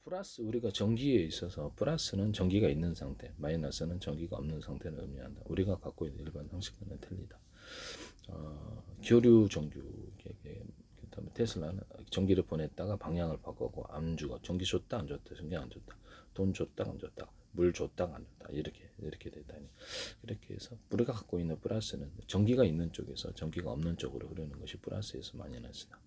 플러스 우리가 전기에 있어서 플러스는 전기가 있는 상태, 마이너스는 전기가 없는 상태를 의미한다. 우리가 갖고 있는 일반 상식과는 틀리다. 교류 전기, 그다음에 테슬라는 전기를 보냈다가 방향을 바꾸고 안 주고 전기 줬다 안 줬다, 전기 안 줬다, 돈 줬다 안 줬다, 물 줬다 안 줬다, 이렇게 됐다니. 그렇게 해서 우리가 갖고 있는 플러스는 전기가 있는 쪽에서 전기가 없는 쪽으로 흐르는 것이 플러스에서 마이너스다.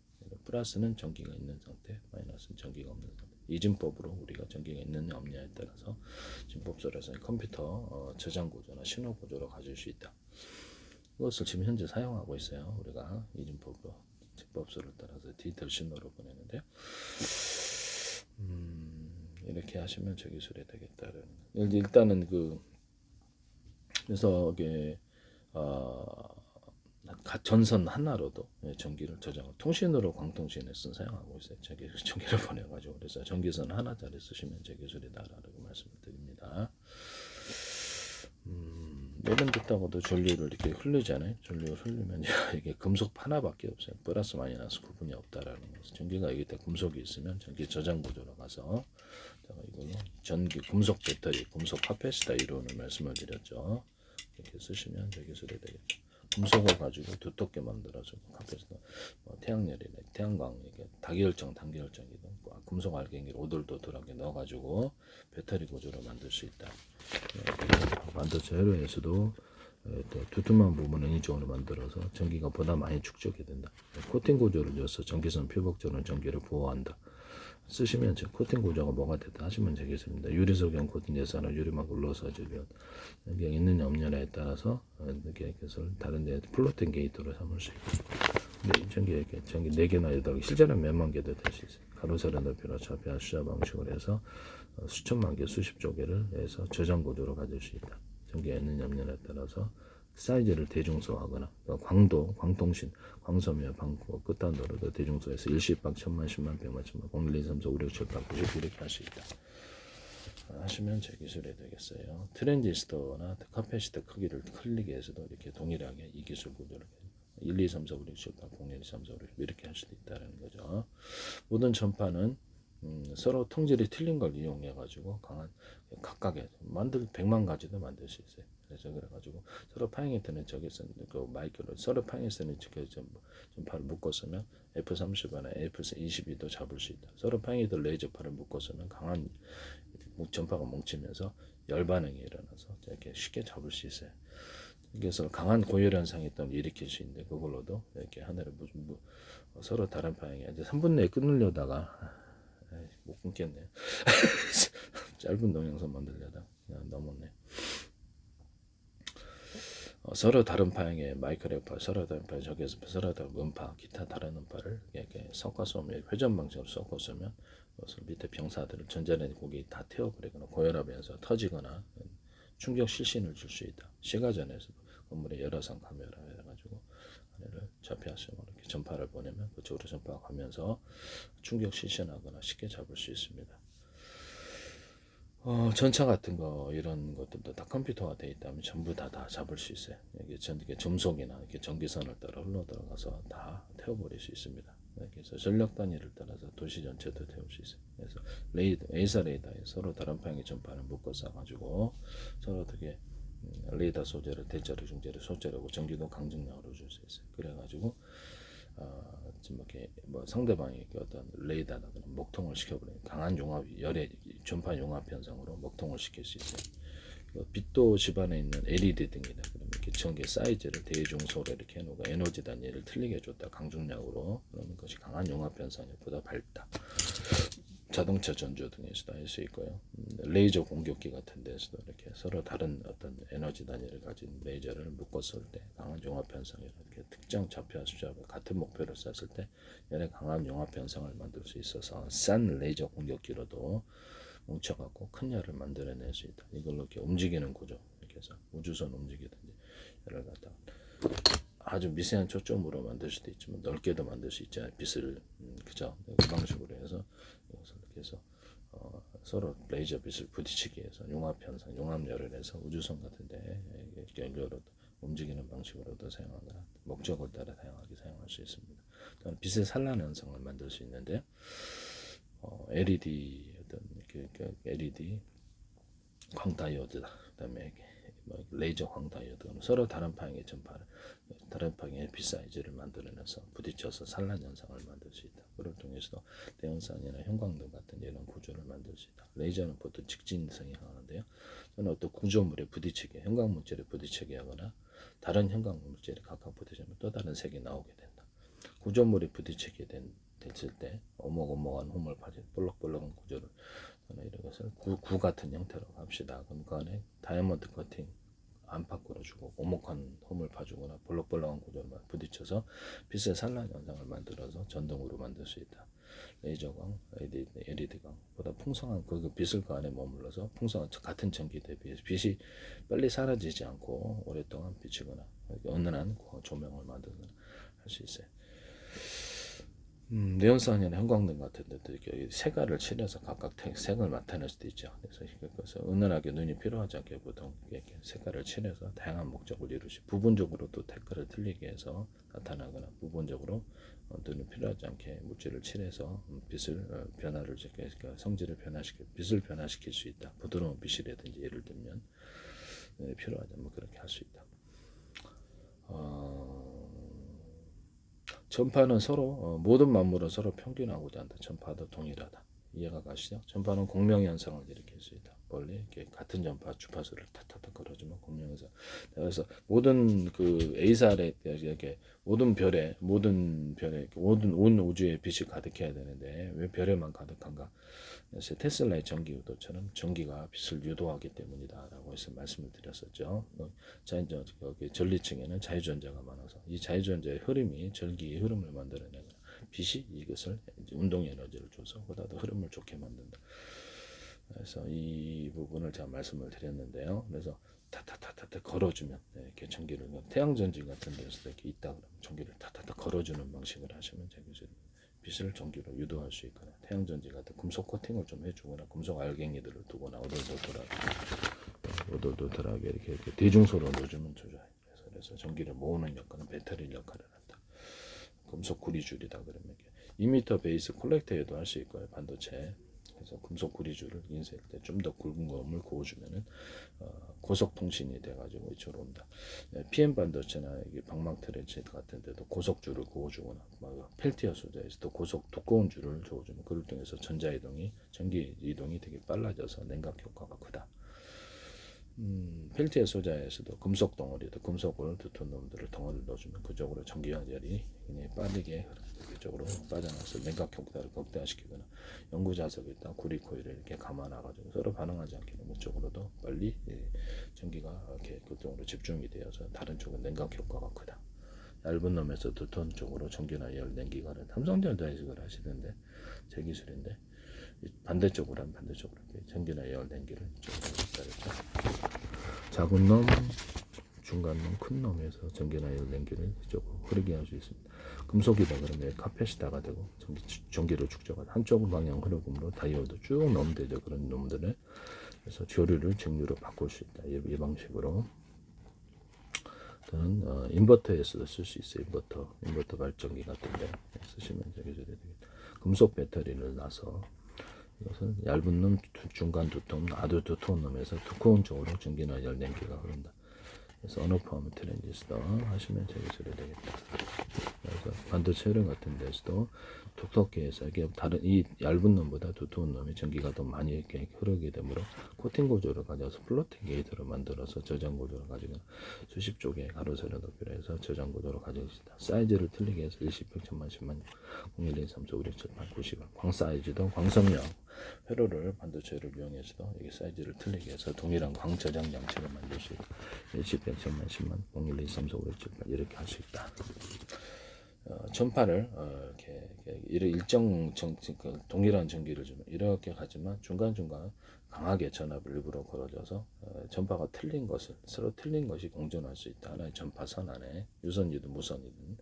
플러스는 전기가 있는 상태, 마이너스는 전기가 없는 상태. 이진법으로 우리가 전기가 있느냐 없느냐에 따라서 진법설에서 컴퓨터 저장 구조나 신호 구조로 가질 수 있다. 이것을 지금 현재 사용하고 있어요. 우리가 이진법으로 진법설을 따라서 디지털 신호로 보내는데, 이렇게 하시면 저 기술이 되겠다는. 일단은 그래서 이게 전선 하나로도 전기를 저장하고 통신으로 광통신에서 사용하고 있어요. 전기를 보내가지고. 그래서 전기선 하나짜리 쓰시면 제 기술이다라고 말씀을 드립니다. 예를 듣다고도 전류를 이렇게 흐르잖아요. 전류를 흐르면 이게 금속 하나밖에 없어요. 플러스 마이너스 구분이 없다라는 거죠. 전기가 여기 때 금속이 있으면 전기 저장 구조로 가서, 이걸로 전기 금속 배터리, 금속 카패시터 이론을 말씀을 드렸죠. 이렇게 쓰시면 제 기술이 되겠죠. 금속을 가지고 두텁게 만들어주고 카페에서 태양열이나 태양광, 이게 다기열정, 단기열정이든 금속 알갱이를 오돌도돌하게 넣어가지고 배터리 구조로 만들 수 있다. 만들어서 회로에서도 두툼한 부분을 인위적으로 만들어서 전기가 보다 많이 축적이 된다. 코팅 구조를 줘서 전기선 표복전원 전기를 보호한다. 쓰시면 제 코팅 구조가 뭐가 됐다 하시면 되겠습니다. 유리석형 코팅 예산을 유리막 눌러서 주면 여기 있느냐 없느냐에 따라서 이렇게 해서 다른 데 플로팅 게이트로 삼을 수 있고, 전기 4개나 8개, 실제로는 몇만 개도 될 수 있어요. 가로세로 높이로 좌표 수자 방식으로 해서 수천만 개, 수십조 개를 해서 저장 구조로 가질 수 있다. 전기가 있느냐 없느냐에 따라서 사이즈를 대중소화하거나, 광도, 광통신, 광섬유, 방구, 끝단도로도 대중소에서 일시박, 천만, 십만, 백만, 천만, 0, 1, 2, 3, 4, 5, 6, 7, 8, 9, 10 이렇게 할 수 있다. 하시면 제 기술이 되겠어요. 트랜지스터나 카패시터 크기를 클릭해서도 이렇게 동일하게 이 기술 구조를 1, 2, 3, 4, 5, 6, 7, 8, 0, 1, 2, 3, 4, 5, 6 이렇게 할 수도 있다는 거죠. 모든 전파는 서로 통질이 틀린 걸 이용해 가지고 강한 각각의 100만 가지도 만들 수 있어요. 그래서 그래가지고 서로 파행에트는 저기서 그 마이크로 서로 파행에트는 전파를 묶었으면 F30이나 F22도 잡을 수 있다. 서로 파행에트 레이저파를 묶었으면 강한 전파가 뭉치면서 열 반응이 일어나서 이렇게 쉽게 잡을 수 있어요. 그래서 강한 고열 현상이 또 일으킬 수 있는데, 그걸로도 이렇게 하늘에 서로 다른 방향이 이제 3분 내에 끊으려다가 못 끊겠네요. 짧은 동영상 만들려다 그냥 넘었네. 서로 다른 파형의 마이크로파, 서로 다른 파형, 저기에서 서로 다른 음파, 기타 다른 음파를 이렇게 섞어서 회전 방식으로 섞었으면 그것을 밑에 병사들을 전자레인지 고기 다 태워버리거나 고혈압에서 터지거나 충격 실신을 줄 수 있다. 시가전에서도 건물의 열화상 카메라 해가지고 하늘을 좌표하시면 이렇게 전파를 보내면 그쪽으로 전파가 가면서 충격 실신하거나 쉽게 잡을 수 있습니다. 전차 같은 거 이런 것들도 다 컴퓨터가 되어 있다면 전부 다 잡을 수 있어요. 이게 점속이나 이렇게 전기선을 따라 흘러 들어가서 다 태워버릴 수 있습니다. 그래서 전력 단위를 따라서 도시 전체도 태울 수 있어요. 그래서 A사 레이더에 서로 다른 방향의 전파를 묶어서 가지고 서로 어떻게 레이더 소재를 대자로, 중재로, 소재로 전기도 강증량으로 줄 수 있어요. 그래가지고 좀 이렇게 상대방이 어떤 레이더나 그런 먹통을 시켜버리는 강한 용압, 열의 전파 용압 현상으로 먹통을 시킬 수 있어요. 빛도 집안에 있는 LED 등이다. 그러면 이렇게 전기 사이즈를 대중소로 이렇게 해놓고 에너지 단위를 틀리게 줬다. 강중량으로. 그러면 그것이 강한 용압 현상보다 밝다. 자동차 전조 등에서도 할 수 있고요. 레이저 공격기 같은 데서도 이렇게 서로 다른 어떤 에너지 단위를 가진 레이저를 묶었을 때 강한 용압 현상이 이렇게 특정 좌표와 수좌표 같은 목표를 쐈을 때 연에 강한 용압 현상을 만들 수 있어서 싼 레이저 공격기로도 뭉쳐갖고 큰 열을 만들어낼 수 있다. 이걸로 이렇게 움직이는 구조, 이렇게 해서 우주선 움직이든지 열을 갖다 아주 미세한 초점으로 만들 수도 있지만 넓게도 만들 수 있잖아요. 빛을 그죠? 그 방식으로 해서 이것을 이렇게 해서 서로 레이저 빛을 부딪히기 위해서 용압 현상, 용압열을 해서 우주선 같은데 연료로 움직이는 방식으로도 사용하거나 목적을 따라 사용할 수 있습니다. 또한 빛의 산란 현상을 만들 수 있는데 LED 어떤 LED 광다이오드다. 그다음에 뭐 레이저 광다이오드 서로 다른 방향의 전파를 다른 방향의 빛 사이즈를 만들어내서 부딪혀서 산란 현상을 만들 수 있다. 그걸 통해서 대형산이나 형광등 같은 이런 구조를 만들 수 있다. 레이저는 보통 직진성이 강한데요. 저는 어떤 구조물에 부딪히게 형광 물질에 부딪히게 하거나 다른 형광 물질에 각각 부딪히면 또 다른 색이 나오게 된다. 구조물에 부딪히게 됐을 때 오목오목한 홈을 파지 볼록볼록한 구조를 이런 것을 구 같은 형태로 합시다. 그럼 그 안에 다이아몬드 커팅 안팎으로 주고 오목한 홈을 파주거나 볼록볼록한 구조를 부딪혀서 빛의 산란 현상을 만들어서 전등으로 만들 수 있다. 레이저광, LED광 보다 풍성한 그 빛을 그 안에 머물러서 풍성한 같은 전기 대비 빛이 빨리 사라지지 않고 오랫동안 비치거나 은은한 조명을 만들거나 할 수 있어요. 네온사이나 형광등 같은 데도 이렇게 색깔을 칠해서 각각 색을 나타낼 수도 있죠. 그래서 은은하게 눈이 필요하지 않게 보통 이렇게 색깔을 칠해서 다양한 목적을 이루시. 부분적으로 또 색깔을 틀리게 해서 나타나거나 부분적으로 눈이 필요하지 않게 물질을 칠해서 빛을 변화를 그러니까 성질을 변화시켜 빛을 변화시킬 수 있다. 부드러운 빛이라든지 예를 들면 필요하다면 그렇게 할 수 있다. 전파는 서로 모든 만물은 서로 평균하고자 한다. 전파도 동일하다. 이해가 가시죠? 전파는 공명 현상을 일으킬 수 있다. 원래 이렇게 같은 전파 주파수를 탁탁탁 걸어주면 공명 현상. 그래서 모든 그 A사에 이렇게 모든 별에 모든 온 우주에 빛이 가득해야 되는데 왜 별에만 가득한가? 그래서 테슬라의 전기 유도처럼 전기가 빛을 유도하기 때문이다라고 해서 말씀을 드렸었죠. 여기 전리층에는 자유전자가 많아서 이 자유전자의 흐름이 전기의 흐름을 만들어내거나 빛이 이것을 운동 에너지를 줘서 보다 더 흐름을 좋게 만든다. 그래서 이 부분을 제가 말씀을 드렸는데요. 그래서 타타타타 걸어주면 이렇게 전기를 태양전지 같은 데서도 이렇게 있다 그러면 전기를 타타타 걸어주는 방식을 하시면 빛을 전기로 유도할 수 있거나 태양전지 같은 금속 코팅을 좀 해주거나 금속 알갱이들을 두거나 오돌도돌하게 이렇게 대중소로 넣어주면 좋아요. 그래서 전기를 모으는 역할은 배터리 역할을 한다. 금속 구리줄이다 그러면 2m 베이스 콜렉터에도 할 수 있고요. 반도체. 그래서 금속 구리줄을 인쇄할 때 좀 더 굵은 거를 구워주면은 고속 통신이 돼가지고 이쪽으로 온다. PM 반도체나 이게 방망 트레체 같은 데도 고속줄을 구워주거나 펠티어 소재에서도 고속 두꺼운 줄을 주어주면 그를 통해서 전자 이동이 전기 이동이 되게 빨라져서 냉각 효과가 크다. 펠티어 소자에서도 금속 덩어리도 금속을 두터운 놈들을 덩어리를 넣어주면 그쪽으로 전기 연결이 굉장히 빠르게 그쪽으로 빠져나가서 냉각 효과를 극대화시키거나 연구 자석에 있다 구리 코일을 이렇게 감아놔가지고 서로 반응하지 않게 그쪽으로도 빨리 전기가 이렇게 그쪽으로 집중이 되어서 다른 쪽은 냉각 효과가 크다. 얇은 놈에서 두터운 쪽으로 전기나 열 냉기가는 삼성전자에서 그걸 하시던데 제 기술인데 반대쪽으로 하면 반대쪽으로 전기나 열 냉기를 이쪽으로 따르죠. 작은 놈, 중간 놈, 큰 놈에서 전기나 열 냉기를 이쪽으로 흐르게 할 수 있습니다. 금속이다 그러면 카페시타가 되고 전기를 축적하다 한쪽 방향 흐름으로 다이오드 쭉 넣으면 되죠. 그런 놈들을 그래서 조류를 직류로 바꿀 수 있다. 이 방식으로 또는 인버터에서도 쓸 수 있어요. 인버터 발전기 같은데 쓰시면 되겠다. 금속 배터리를 놔서 이것은 얇은 놈, 중간 두꺼운, 아주 두꺼운 놈에서 두꺼운 쪽으로 전기나 열 냉기가 흐른다. 그래서 언어포함 트랜지스터 하시면 제기술이 되겠다. 그래서 반도체 흐름 같은 데서도 톡톡히 해서 이게 다른 이 얇은 놈보다 두꺼운 놈이 전기가 더 많이 이렇게 흐르게 되므로 코팅 구조를 가져서 플로팅 게이트를 만들어서 저장 구조를 가지고 수십 쪽의 가로세로 높이로 해서 저장 구조를 가지고 있다. 사이즈를 틀리게 해서 10평, 1000만, 10만, 01, 2, 3, 4, 5, 6, 7, 8, 90. 광 사이즈도 광섬유하고 회로를 반도체를 이용해서도 이게 사이즈를 틀리게 해서 동일한 광 저장 장치를 만들 수 있다. 10평, 1000만, 10만, 01, 2, 3, 4, 5, 6, 7, 8 이렇게 할 수 있다. 전파를 이렇게 일정 동일한 전기를 주면 이렇게 가지만 중간중간 강하게 전압을 일부러 걸어줘서 전파가 틀린 것을 서로 틀린 것이 공존할 수 있다. 하나의 전파선 안에 유선이든 무선이든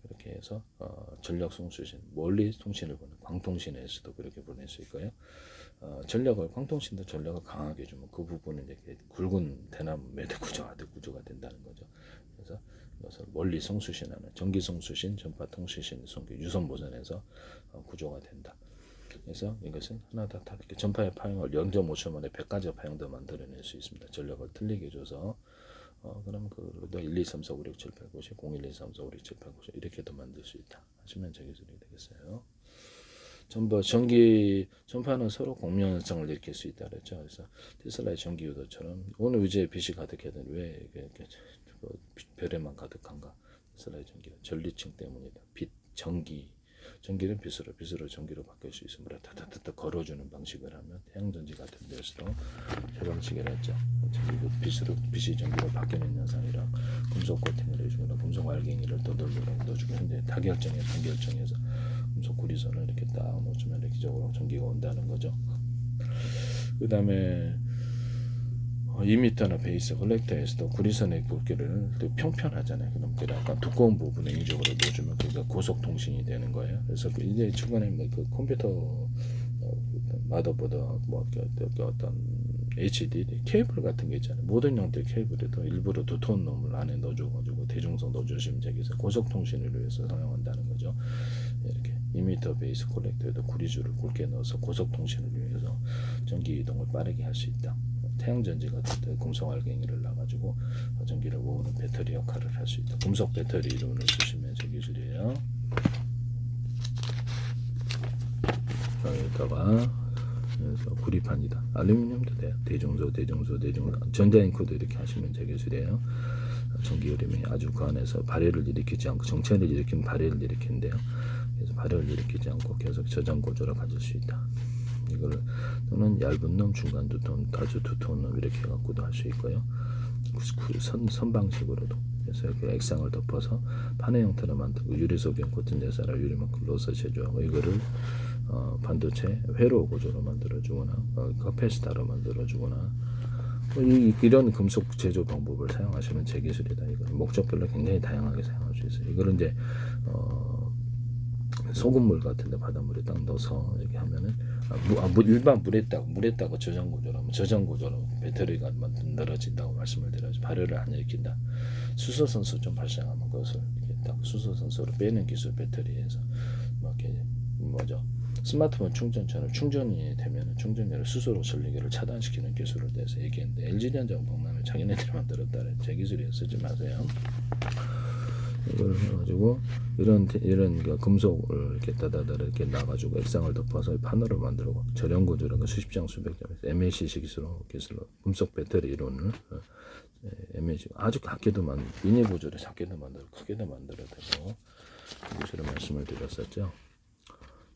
그렇게 해서 전력 송수신 멀리 통신을 보내 광통신에서도 그렇게 보낼 수 있고요. 전력을 광통신도 전력을 강하게 주면 그 부분은 이렇게 굵은 대나무 매듭 구조, 아득 구조가 된다는 거죠. 그래서 이것을 멀리 송수신하는 전기 송수신, 전파 통수신, 유선 보전에서 구조가 된다. 그래서 이것은 하나 다 이렇게 전파의 파형을 0.5초 만에 100가지 파형도 만들어낼 수 있습니다. 전력을 틀리게 줘서 그럼 그도 1, 2, 3, 4, 5, 6, 7, 8, 9, 10, 0, 1, 2, 3, 4, 5, 6, 7, 8, 9, 10 이렇게도 만들 수 있다 하시면 제 기술이 되겠어요. 전부 전기 전파는 서로 공명 현상을 일으킬 수 있다 그랬죠. 그래서 테슬라의 전기 유도처럼 어느 위치에 빛이 가득해든 왜 이렇게 별에만 가득한가? 테슬라의 전기는 전리층 때문이다. 빛, 전기는 빛으로 전기로 바뀔 수 있으므로 타타타타 걸어주는 방식을 하면 태양전지 같은 데서도 새 방식을 했죠. 빛이 전기로 바뀌는 현상이랑 금속 코팅을 해주거나 금속 알갱이를 더듬으로 넣어주고 현재 단결정에서 금속 구리선을 이렇게 딱 놓으면 이렇게적으로 전기가 온다는 거죠. 그 다음에 2m나 베이스 컬렉터에서도 구리선의 굵기를 평편하잖아요. 그럼 그 약간 두꺼운 부분에 인위적으로 넣어주면 그게 고속 통신이 되는 거예요. 그래서 이제 최근에 그 컴퓨터 마더보드 어떤 HDD 케이블 같은 게 있잖아요. 모든 형태 케이블에도 일부러 두터운 놈을 안에 넣어줘가지고 대중성 넣어주시면 저기서 고속 통신을 위해서 사용한다는 거죠. 이렇게 2m 베이스 컬렉터에도 구리줄을 굵게 넣어서 고속 통신을 위해서 전기 이동을 빠르게 할 수 있다. 태양전지 같은 데 금속 알갱이를 놔가지고 전기를 모으는 배터리 역할을 할 수 있다. 금속 배터리 이론을 쓰시면 제 기술이에요. 여기다가 그래서 구리판이다. 알루미늄도 돼요. 대중소, 전자잉크도 이렇게 하시면 제 기술이에요. 전기 흐름이 아주 그 안에서 발열을 일으키지 않고 정체를 일으키면 발열을 일으키는데요. 그래서 발열을 일으키지 않고 계속 저장 고조를 가질 수 있다. 이거를 또는 얇은 놈, 중간 두터운, 아주 두터운 놈 이렇게 해갖고도 할 수 있고요. 선 방식으로도 그래서 이렇게 액상을 덮어서 판의 형태로 만들고 유리소변 코튼 대사라 유리만큼 넣어서 제조하고 이거를 반도체 회로 구조로 만들어주거나 카페시타로 만들어주거나 이런 금속 제조 방법을 사용하시면 제 기술이다. 이거는 목적별로 굉장히 다양하게 사용할 수 있어요. 이거를 이제 소금물 같은데 바닷물에 딱 넣어서 이렇게 하면은 일반 물에다가 저장 구조로 배터리가 늘어진다고 말씀을 드려야죠. 발열을 안 일으킨다. 수소 선수 좀 발생하면 그것을 이렇게 딱 수소 선수로 빼는 기술 배터리에서 뭐 이렇게 뭐죠? 스마트폰 충전처럼 충전이 되면 충전열을 수소로 전기를 차단시키는 기술을 대해서 얘기했는데 LG전자는 박람회 자기네들이 만들었다는 제 기술이에요. 쓰지 마세요. 이걸 해가지고 이런 금속을 이렇게 다다다 이렇게 놔가지고 액상을 덮어서 판으로 만들고 절연 구조라고 수십 장 수백 장 MACC 기술로 금속 배터리 이론을 MAC 아주 작게도 미니 구조를 작게도 만들고 크게도 만들어도 되고 기술을 말씀을 드렸었죠.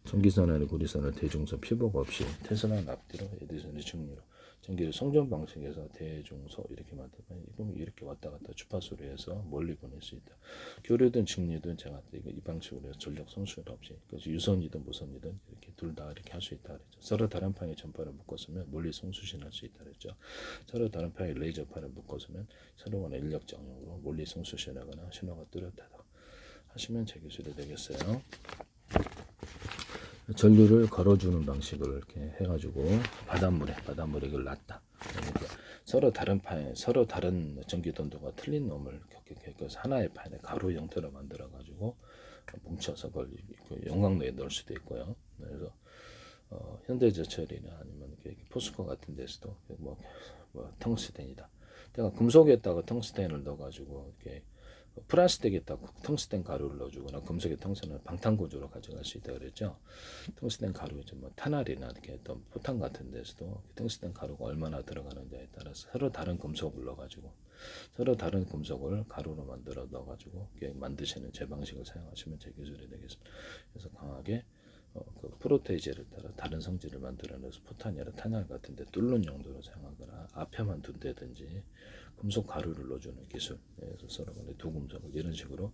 전기선을 구리선을 대중선 피복 없이 테슬라 앞뒤로 에디슨의 중리로 전기를 송전 방식에서 대중소 이렇게 만들면 이렇게 왔다 갔다 주파수로 해서 멀리 보낼 수 있다. 교류든 직리든 제가 이 방식으로 해서 전력 손실 없이 그래서 유선이든 무선이든 이렇게 둘 다 이렇게 할 수 있다 그랬죠. 서로 다른 판의 전파를 묶었으면 멀리 송수신할 수 있다 그랬죠. 서로 다른 판의 레이저판을 묶었으면 서로 간의 인력 장력으로 멀리 송수신하거나 신호가 뚜렷하다 하시면 제 기술이 되겠어요. 전류를 걸어주는 방식을 이렇게 해가지고 바닷물에 이걸 놨다. 그러니까 서로 다른 전기 don도가 틀린 놈을 그래서 하나의 판에 가로 형태로 만들어가지고 뭉쳐서 그걸 용광로에 넣을 수도 있고요. 그래서 현대제철이나 아니면 포스코 같은 데서도 텅스텐이다. 내가 금속에다가 텅스텐을 넣어가지고 이렇게 플라스틱에다가 텅스텐 가루를 넣어주거나 금속의 텅스텐을 방탄구조로 가져갈 수 있다 그랬죠. 텅스텐 가루 뭐 탄알이나 이렇게 어떤 포탄 같은 데서도 텅스텐 가루가 얼마나 들어가는지에 따라서 서로 다른 금속을 넣어가지고 서로 다른 금속을 가루로 만들어 넣어가지고 만드시는 제 방식을 사용하시면 제 기술이 되겠습니다. 그래서 강하게 그 프로테이제를 따라 다른 성질을 만들어내서 포탄이나 탄알 같은데 뚫는 용도로 사용하거나 앞에만 둔다든지 금속 가루를 넣어주는 기술. 그래서 서로 간에 두 금속을 이런 식으로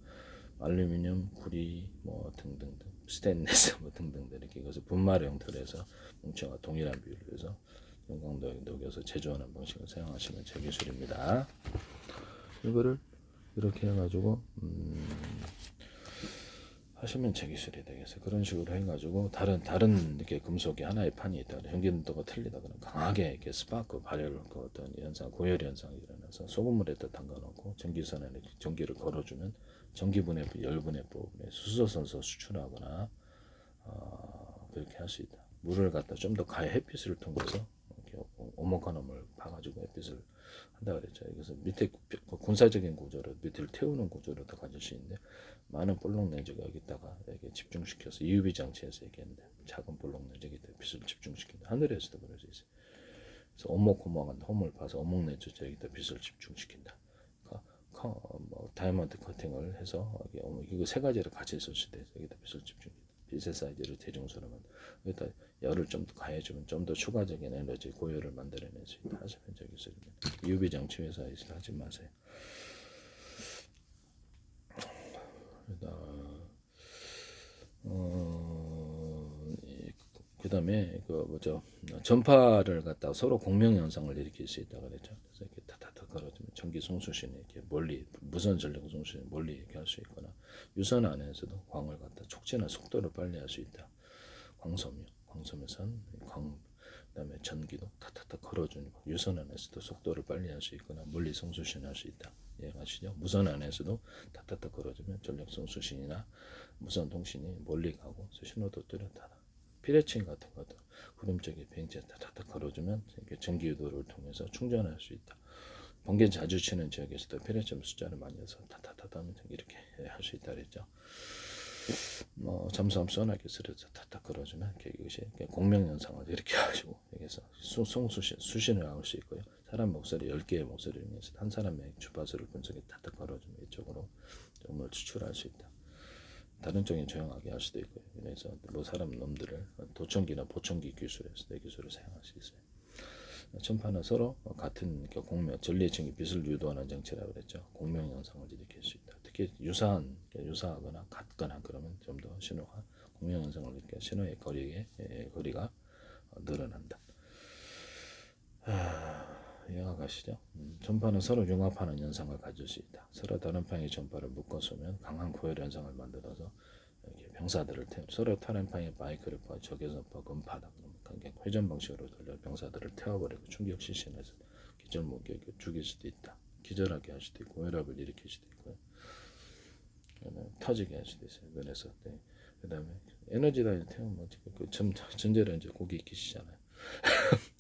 알루미늄, 구리 뭐 등등등 스테인리스 뭐 등등등 이렇게 이것을 분말 형태로 해서 뭉쳐가 동일한 비율로 해서 용광로에 녹여서 제조하는 방식을 사용하시면 제 기술입니다. 이거를 이렇게 해가지고 하시면 제 기술이 되겠어요. 그런 식으로 해가지고 다른 이렇게 금속이 하나의 판이 있다. 전기도가 틀리다 그러면 강하게 이렇게 스파크 발열 그 어떤 현상, 고열 현상이 일어나서 소금물에다 담가놓고 전기선에 전기를 걸어주면 전기분해, 열분해 부분에 수소선소 수출하거나 그렇게 할 수 있다. 물을 갖다 좀 더 가해 햇빛을 통해서 이렇게 오목한 홈을 파가지고 햇빛을 한다 그랬죠. 그래서 밑에 군사적인 구조로 밑을 태우는 구조로도 가질 수 있는데 많은 볼록 렌즈가 여기다가 이렇게 집중시켜서 UV 장치에서 얘기했는데 작은 볼록 렌즈에 빛을 집중시킨다. 하늘에서도 그럴 수 있어요. 그래서 오목오목한 홈을 파서 오목 렌즈 여기다 빛을 집중시킨다. 뭐 다이아몬드 커팅을 해서 이거 세 가지를 같이 쓸 수 있어요. 여기다 빛을 집중시킨다. 빛의 사이즈를 대중스러운 여기다 열을 좀 더 가해주면 좀 더 추가적인 에너지 고열을 만들어낼 수 있다. 하수면적 기술입니다. UV 장치 회사에서 하지 마세요. 그다음에 그 뭐죠 전파를 갖다 서로 공명 현상을 일으킬 수 있다 그랬죠. 그래서 이렇게 타타타 걸어주면 전기 송수신이 이렇게 멀리 무선 전력 송수신 멀리 이렇게 할 수 있거나 유선 안에서도 광을 갖다 촉진한 속도를 빨리 할 수 있다. 광섬유선 그다음에 전기도 타타타 걸어주는 유선 안에서도 속도를 빨리 할 수 있거나 멀리 송수신할 수 있다. 이해가시죠? 무선 안에서도 타타타 걸어주면 전력 송수신이나 무선 통신이 멀리 가고 신호도 뚜렷하다. 피레칭 같은 것도 구름 쪽에 비행체 타타타 걸어주면 전기 유도를 통해서 충전할 수 있다. 번개 자주 치는 지역에서도 피레침 숫자를 많이 해서 타타타 하면 이렇게 할 수 있다 그랬죠. 뭐 잠수함 소나기 스르서 타타 걸어주면 이것이 공명 현상을 이렇게 가지고 여기서 수신을 할 수 있고요. 사람 목소리 10개의 목소리를 내서 한 사람의 주파수를 분석해 타타 걸어주면 이쪽으로 음을 추출할 수 있다. 다른 쪽에 조용하게 할 수도 있고요. 그래서 뭐 사람 놈들을 도청기나 보청기 기술에서 내 기술을 사용할 수 있어요. 전파는 서로 같은 공명, 전리층이 빛을 유도하는 장치라고 그랬죠. 공명 현상을 일으킬 수 있다. 특히 유사하거나 같거나 그러면 좀 더 신호가 공명 현상을 일으켜 신호의 거리가 늘어난다. 이해가 가시죠? 전파는 서로 융합하는 현상을 가질 수 있다. 서로 다른 방향의 전파를 묶어 쏘면 강한 고열 현상을 만들어서 이렇게 병사들을 서로 다른 방향의 마이크를 파 적외선파 음파다. 그러니까 회전 방식으로 돌려 병사들을 태워버리고 충격 실신해서 기절목에 죽일 수도 있다. 기절하게 할 수도 있고 고혈압을 일으킬 수도 있고요. 터지게 할 수도 있어요. 그래서 그다음에 에너지 단위 태우면 그 전제를 이제 고기 익히시잖아요.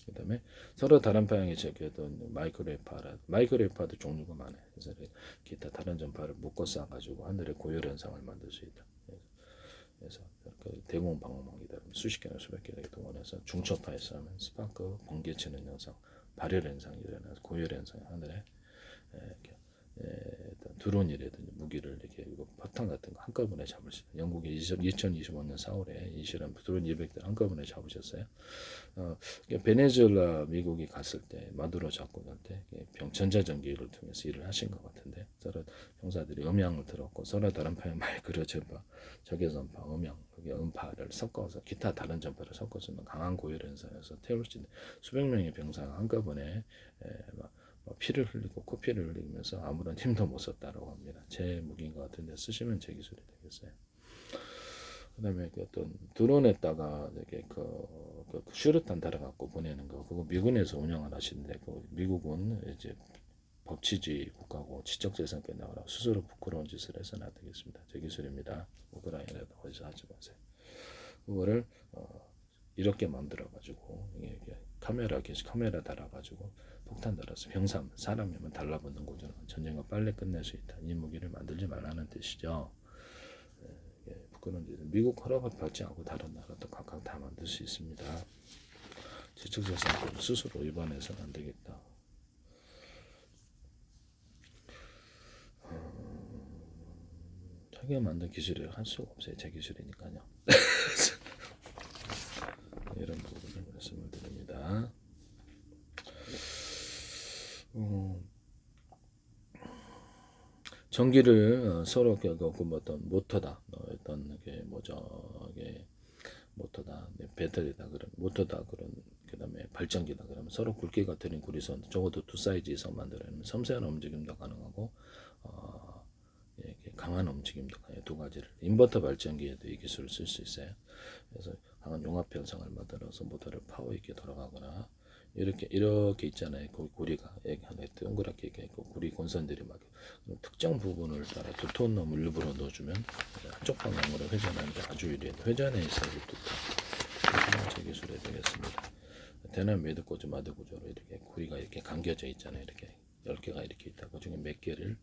그다음에 서로 다른 방향의 어떤 마이크로웨파도 종류가 많아요. 그래서 기타 다른 전파를 묶어 쏴가지고 하늘의 고열 현상을 만들 수 있다. 그래서 그 대공 방어망이다. 수십 개나 수백 개를 동원해서 중초파에 쏘면 스파크 번개치는 현상, 발열 현상이 일어나서 고열 현상이 하늘에 이렇게 드론이라든지 무기를 이렇게 포탄 같은 거 한꺼번에 잡을 수 있어요. 영국이 2025년 4월에 이 실험 드론 200대를 한꺼번에 잡으셨어요. 베네수엘라 미국이 갔을 때 마두로 잡고 날 때 전자전기를 통해서 일을 하신 것 같은데 서로 병사들이 음향을 들었고 서로 다른 파의 마이크로 전파, 적외선파, 음향, 음파를 섞어서 기타 다른 전파를 섞어서 강한 고열 현상에서 태울 수 있는 수백 명의 병사가 한꺼번에 피를 흘리고 코피를 흘리면서 아무런 힘도 못 썼다고 합니다. 제 무기인 것 같은데 쓰시면 제 기술이 되겠어요. 그다음에 어떤 드론에다가 이렇게 그 슈르탄 달아갖고 보내는 거 그거 미군에서 운영을 하시는데 미국은 이제 법치주의 국가고 지적재산 끝나거나 스스로 부끄러운 짓을 해서는 안 되겠습니다. 제 기술입니다. 우크라이나에다 어디서 하지 마세요. 그거를 이렇게 만들어 가지고 카메라 달아가지고 폭탄 달아서 사람이면 달라붙는 거죠. 전쟁을 빨리 끝낼 수 있다. 이 무기를 만들지 말라는 뜻이죠. 부끄러운 미국 허락을 받지 않고 다른 나라도 각각 다 만들 수 있습니다. 지적재산권을 스스로 위반해서는 안 되겠다. 자기가 만든 기술을 할 수가 없어요. 제 기술이니까요. 이런 부분을 말씀을 드립니다. 전기를 서로 어떤 모터다, 어떤 게 뭐죠, 이게 모터다, 배터리다 그런 모터다 그런 그다음에 발전기다 그러면 서로 굵기가 들인 구리선 적어도 2사이즈 이상 만들어내면 섬세한 움직임도 가능하고 이렇게 강한 움직임도 가능해요. 두 가지를 인버터 발전기에도 이 기술을 쓸 수 있어요. 그래서 강한 융합 현상을 만들어서 모터를 파워 있게 돌아가거나 이렇게 있잖아요. 그 구리가 하나 동그랗게 있고 구리 권선들이 막 특정 부분을 따라 두터운 놈을 일부러 넣어주면 한쪽 방향으로 회전하는데 아주 유리해요. 회전에 있어서 두터 제 기술이 되겠습니다. 대남 매듭꽂이 마드 구조로 이렇게 구리가 이렇게 감겨져 있잖아요. 이렇게 10개가 이렇게 있다. 그 중에 몇 개를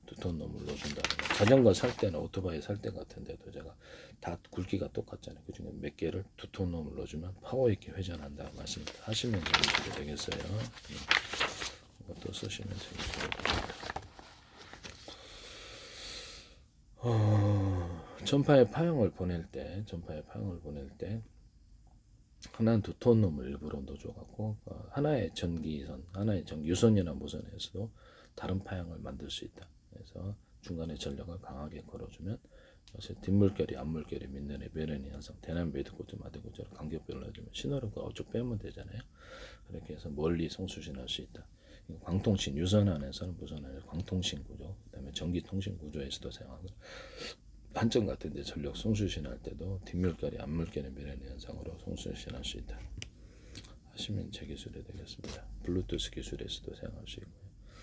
두톤 놈을 넣어준다는 거. 자전거 살 때나 오토바이 살 때 같은데도 제가 다 굵기가 똑같잖아요. 그 중에 몇 개를 두톤 놈을 넣어주면 파워 있게 회전한다 말씀하시면 되겠어요. 이것도 쓰시면 되겠습니다. 전파의 파형을 보낼 때 하나는 두톤 놈을 일부러 넣어줘갖고 하나의 전기선, 하나의 유선이나 무선에서도 다른 파형을 만들 수 있다. 그래서 중간에 전력을 강하게 걸어주면 사실 뒷물결이 앞물결이 민들의 배련이 현상, 대남 매듭꽂이 마대꽂이로 간격별로 해주면 신호를 어쪽 빼면 되잖아요. 그렇게 해서 멀리 송수신할 수 있다. 광통신, 유선 안에서는 무선 안에서 광통신 구조, 그다음에 전기통신 구조에서도 사용하고 한점 같은데 전력 송수신할 때도 뒷물결이 앞물결의 배련 현상으로 송수신할 수 있다 하시면 제 기술이 되겠습니다. 블루투스 기술에서도 사용할 수 있고요.